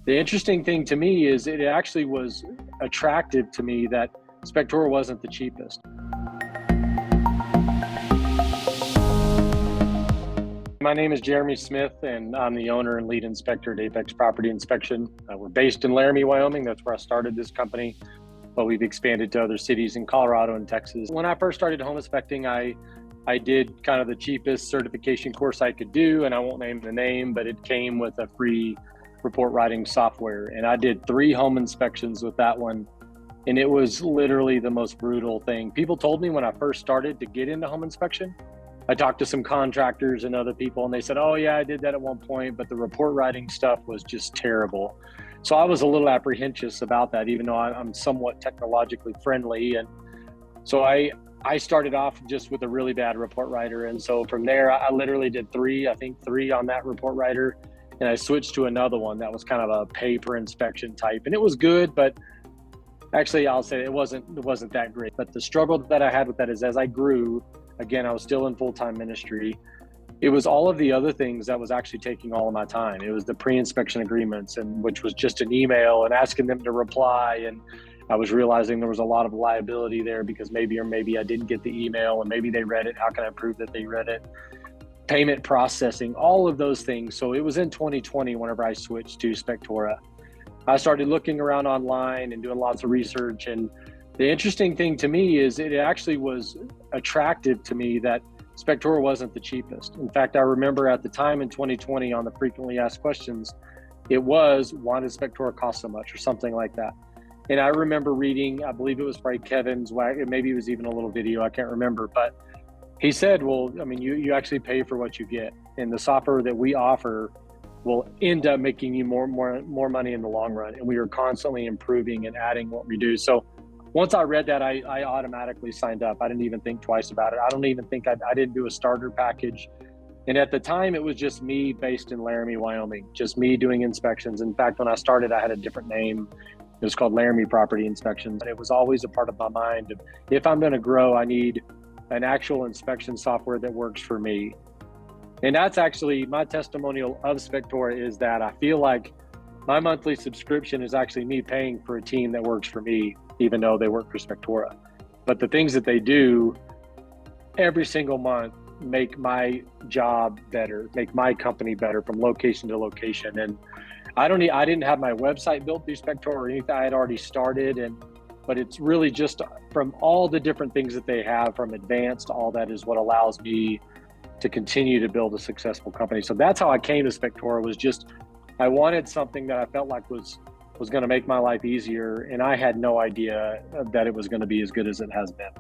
The interesting thing to me is it actually was attractive to me that Spectora wasn't the cheapest. My name is Jeremy Smith, and I'm the owner and lead inspector at Apex Property Inspection. We're based in Laramie, Wyoming. That's where I started this company, but we've expanded to other cities in Colorado and Texas. When I first started home inspecting, I did kind of the cheapest certification course I could do, and I won't name the name, but it came with a free report writing software. And I did 3 home inspections with that one, and it was literally the most brutal thing. People told me when I first started to get into home inspection, I talked to some contractors and other people, and they said, oh yeah, I did that at one point, but the report writing stuff was just terrible. So I was a little apprehensive about that, even though I'm somewhat technologically friendly. And so I started off just with a really bad report writer. And so from there, I literally did 3 on that report writer. And I switched to another one that was kind of a pay per inspection type. And it was good, but actually I'll say it wasn't that great. But the struggle that I had with that is as I grew, again, I was still in full-time ministry. It was all of the other things that was actually taking all of my time. It was the pre-inspection agreements, and which was just an email and asking them to reply. And I was realizing there was a lot of liability there because maybe I didn't get the email and maybe they read it. How can I prove that they read it? Payment processing, all of those things. So it was in 2020 whenever I switched to Spectora. I started looking around online and doing lots of research. And the interesting thing to me is it actually was attractive to me that Spectora wasn't the cheapest. In fact, I remember at the time in 2020 on the frequently asked questions, it was, why does Spectora cost so much or something like that? And I remember reading, I believe it was probably Kevin's, maybe it was even a little video, I can't remember, but he said, well, I mean, you actually pay for what you get. And the software that we offer will end up making you more money in the long run. And we are constantly improving and adding what we do. So once I read that, I automatically signed up. I didn't even think twice about it. I don't even think I didn't do a starter package. And at the time, it was just me based in Laramie, Wyoming, just me doing inspections. In fact, when I started, I had a different name. It was called Laramie Property Inspections. And it was always a part of my mind of, if I'm going to grow, I need an actual inspection software that works for me. And that's actually my testimonial of Spectora, is that I feel like my monthly subscription is actually me paying for a team that works for me, even though they work for Spectora. But the things that they do every single month make my job better, make my company better from location to location. And I didn't have my website built through Spectora or anything. I had already started, but it's really just from all the different things that they have, from advanced to all that, is what allows me to continue to build a successful company. So that's how I came to Spectora, was just, I wanted something that I felt like was going to make my life easier. And I had no idea that it was going to be as good as it has been.